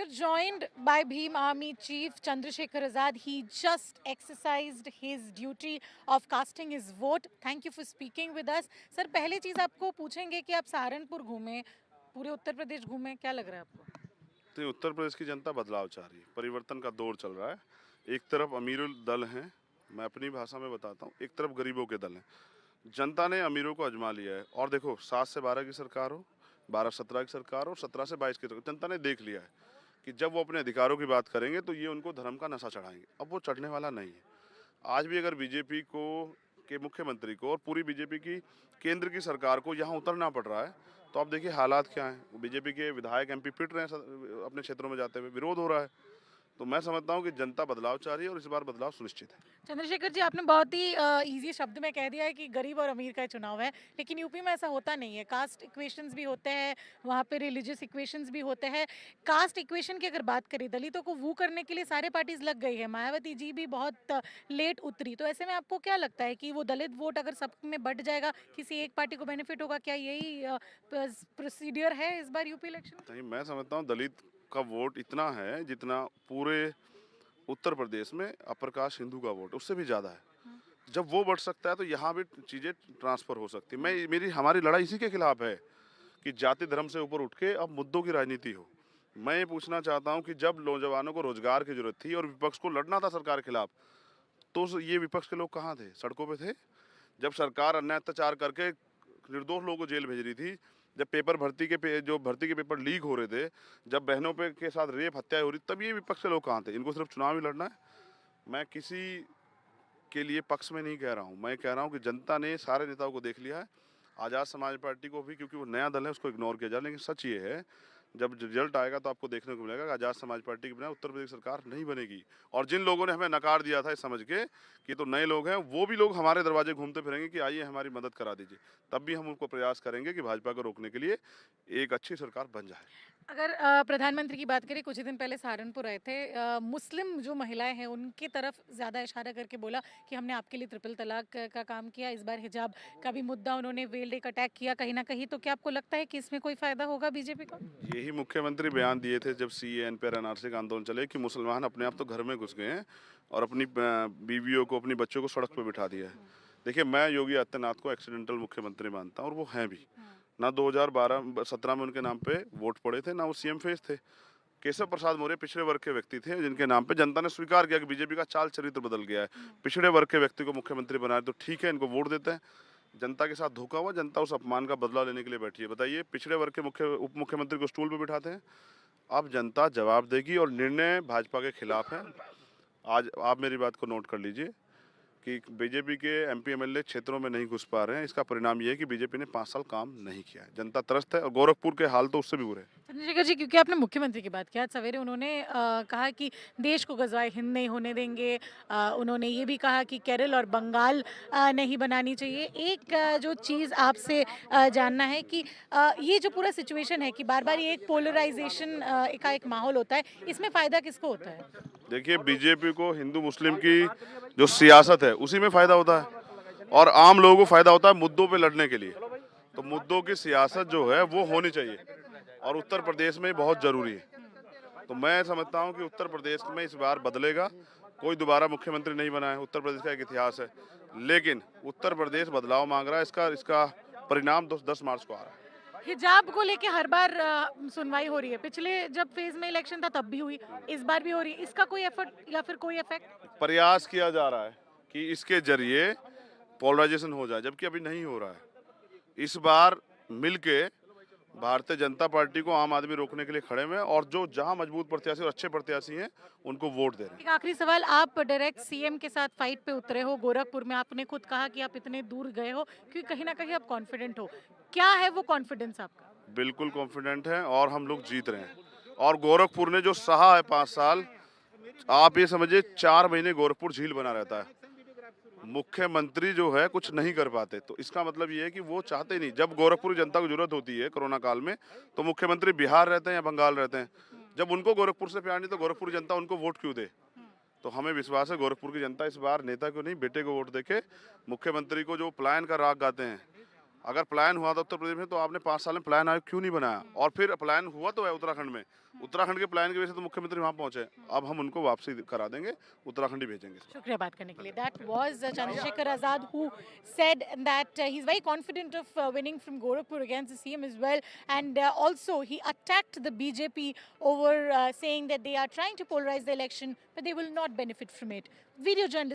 are joined by Bhim Army Chief Chandrasekhar Azad. He just exercised his duty of casting his vote. Thank you for speaking with us. Sir पहले चीज़ आपको पूछेंगे कि आप सहारनपुर घूमे, पूरे उत्तर प्रदेश घूमे, क्या लग रहा है आपको? तो उत्तर प्रदेश की जनता बदलाव चाह रही है, परिवर्तन का दौर चल रहा है। एक तरफ अमीरुल दल हैं, मैं अपनी भाषा में बताता हूँ, एक तरफ गरीबों के दल हैं। जनता ने अमीरों को आजमा लिया है और देखो 7 से 12 की सरकार हो, 12-17 की सरकार हो, 17 से 22 की सरकार, जनता ने देख लिया है कि जब वो अपने अधिकारों की बात करेंगे तो ये उनको धर्म का नशा चढ़ाएंगे। अब वो चढ़ने वाला नहीं है। आज भी अगर बीजेपी को के मुख्यमंत्री को और पूरी बीजेपी की केंद्र की सरकार को यहाँ उतरना पड़ रहा है, तो आप देखिए हालात क्या हैं। बीजेपी के विधायक एमपी पिट रहे हैं अपने क्षेत्रों में जाते हुए, विरोध हो रहा है। तो मैं समझता हूँ कि जनता बदलाव चाह रही है और इस बार बदलाव सुनिश्चित है। चंद्रशेखर जी, आपने बहुत ही इजी शब्द में कह दिया है कि गरीब और अमीर का चुनाव है, लेकिन यूपी में ऐसा होता नहीं है। कास्ट इक्वेशंस भी होते हैं, वहाँ पे रिलीजियस इक्वेशंस भी होते हैं। कास्ट इक्वेशन की अगर बात करें, दलितों को वू करने के लिए सारे पार्टीज लग गई है। मायावती जी भी बहुत लेट उतरी, तो ऐसे में आपको क्या लगता है कि वो दलित वोट अगर सब में बट जाएगा, किसी एक पार्टी को बेनिफिट होगा? क्या यही प्रोसीडियर है इस बार यूपी इलेक्शन? नहीं, मैं समझता हूँ दलित का वोट इतना है जितना पूरे उत्तर प्रदेश में अपर कास्ट हिंदू का वोट उससे भी ज़्यादा है। जब वो बढ़ सकता है तो यहाँ भी चीज़ें ट्रांसफ़र हो सकती है। मैं मेरी हमारी लड़ाई इसी के खिलाफ है कि जाति धर्म से ऊपर उठ के अब मुद्दों की राजनीति हो। मैं ये पूछना चाहता हूँ कि जब नौजवानों को रोजगार की जरूरत थी और विपक्ष को लड़ना था सरकार के खिलाफ, तो ये विपक्ष के लोग कहाँ थे? सड़कों पे थे। जब सरकार अन्याय अत्याचार करके निर्दोष लोगों को जेल भेज रही थी, जब पेपर जो भर्ती के पेपर लीक हो रहे थे, जब बहनों पे के साथ रेप हत्याएं हो रही, तब ये विपक्ष के लोग कहाँ थे? इनको सिर्फ चुनाव ही लड़ना है। मैं किसी के लिए पक्ष में नहीं कह रहा हूँ, मैं कह रहा हूँ कि जनता ने सारे नेताओं को देख लिया है। आज़ाद समाज पार्टी को भी, क्योंकि वो नया दल है, उसको इग्नोर किया जाए, लेकिन सच ये है जब रिजल्ट आएगा तो आपको देखने को मिलेगा कि आज़ाद समाज पार्टी के बिना उत्तर प्रदेश सरकार नहीं बनेगी। और जिन लोगों ने हमें नकार दिया था इस समझ के कि तो नए लोग हैं, वो भी लोग हमारे दरवाजे घूमते फिरेंगे कि आइए हमारी मदद करा दीजिए। तब भी हम उनको प्रयास करेंगे कि भाजपा को रोकने के लिए एक अच्छी सरकार बन जाए। अगर प्रधानमंत्री की बात करें, कुछ ही दिन पहले सहारनपुर आए थे। मुस्लिम जो महिलाएं हैं उनकी तरफ ज़्यादा इशारा करके बोला कि हमने आपके लिए ट्रिपल तलाक का काम किया। इस बार हिजाब का भी मुद्दा उन्होंने वेल्ड एक अटैक किया कहीं ना कहीं। तो क्या आपको लगता है कि इसमें कोई फ़ायदा होगा बीजेपी को? यही मुख्यमंत्री बयान दिए थे जब सीएए पर एनआरसी का आंदोलन चले कि मुसलमान अपने आप तो घर में घुस गए हैं और अपनी बीवियों को, अपनी बच्चों को सड़क पर बिठा दिया है। देखिए, मैं योगी आदित्यनाथ को एक्सीडेंटल मुख्यमंत्री मानता हूँ और वो हैं भी। ना 2012-17 में उनके नाम पे वोट पड़े थे, ना वो सीएम फेस थे। केशव प्रसाद मौर्य पिछड़े वर्ग के व्यक्ति थे जिनके नाम पे जनता ने स्वीकार किया कि बीजेपी का चाल चरित्र बदल गया है। पिछड़े वर्ग के व्यक्ति को मुख्यमंत्री बनाए तो ठीक है, इनको वोट देते हैं। जनता के साथ धोखा हुआ, जनता उस अपमान का बदला लेने के लिए बैठी है। बताइए, पिछड़े वर्ग के उप मुख्यमंत्री को स्टूल पे बिठाते हैं। अब जनता जवाब देगी और निर्णय भाजपा के खिलाफ है। आज आप मेरी बात को नोट कर लीजिए कि बीजेपी के एमपी एमएलए क्षेत्रों में नहीं घुस पा रहे हैं। इसका परिणाम ये है कि बीजेपी ने 5 साल काम नहीं किया है। जनता त्रस्त है और गोरखपुर के हाल तो उससे भी बुरे हैं। चंद्रशेखर जी, क्योंकि आपने मुख्यमंत्री की बात की, आज सवेरे उन्होंने कहा कि देश को गजवाए हिंद नहीं होने देंगे। उन्होंने ये भी कहा कि केरल और बंगाल नहीं बनानी चाहिए। एक जो चीज़ आपसे जानना है कि ये जो पूरा सिचुएशन है कि बार बार ये एक पोलराइजेशन का एक माहौल होता है, इसमें फ़ायदा किसको होता है? देखिए, बीजेपी को हिंदू मुस्लिम की जो सियासत है उसी में फ़ायदा होता है और आम लोगों को फ़ायदा होता है मुद्दों पे लड़ने के लिए। तो मुद्दों की सियासत जो है वो होनी चाहिए और उत्तर प्रदेश में बहुत ज़रूरी है। तो मैं समझता हूँ कि उत्तर प्रदेश में इस बार बदलेगा। कोई दोबारा मुख्यमंत्री नहीं बना है, उत्तर प्रदेश का एक इतिहास है। लेकिन उत्तर प्रदेश बदलाव मांग रहा है, इसका इसका परिणाम 10 मार्च को आ रहा है। हिजाब को लेके हर बार सुनवाई हो रही है। पिछले जब फेज में इलेक्शन था तब भी हुई, इस बार भी हो रही है। इसका कोई एफर्ट या फिर कोई इफेक्ट? प्रयास किया जा रहा है कि इसके जरिए पोलराइजेशन हो जाए, जबकि अभी नहीं हो रहा है। इस बार मिलके भारतीय जनता पार्टी को आम आदमी रोकने के लिए खड़े हुए हैं और जो जहां मजबूत प्रत्याशी और अच्छे प्रत्याशी हैं उनको वोट दे रहे हैं। एक आखिरी सवाल, आप डायरेक्ट सीएम के साथ फाइट पे उतरे हो गोरखपुर में। आपने खुद कहा कि आप इतने दूर गए हो क्योंकि कहीं ना कहीं आप कॉन्फिडेंट हो। क्या है वो कॉन्फिडेंस आपका? बिल्कुल कॉन्फिडेंट हैं और हम लोग जीत रहे हैं। और गोरखपुर ने जो सहा है 5 साल, आप ये समझिए 4 महीने गोरखपुर झील बना रहता है। मुख्यमंत्री जो है कुछ नहीं कर पाते, तो इसका मतलब ये है कि वो चाहते नहीं। जब गोरखपुर की जनता को जरूरत होती है कोरोना काल में, तो मुख्यमंत्री बिहार रहते हैं या बंगाल रहते हैं। जब उनको गोरखपुर से प्यार नहीं तो गोरखपुर की जनता उनको वोट क्यों दे? तो हमें विश्वास है गोरखपुर की जनता इस बार नेता को नहीं बेटे को वोट देके मुख्यमंत्री को जो पलायन का राग गाते हैं, अगर प्लान हुआ था उत्तर प्रदेश में तो आपने 5 साल में प्लान आयोग क्यों नहीं बनाया? और फिर प्लान हुआ तो है उत्तराखंड में। उत्तराखंड के प्लान की वजह से तो मुख्यमंत्री वहाँ पहुँचे। अब हम उनको वापसी करा देंगे, उत्तराखंड ही भेजेंगे। शुक्रिया बात करने के लिए. That was Chandrasekhar Azad who said that he's very confident of winning from Gorakhpur against the CM as well, and also he attacked the BJP over saying that they are trying to polarize the election but they will not benefit from it. Video journalist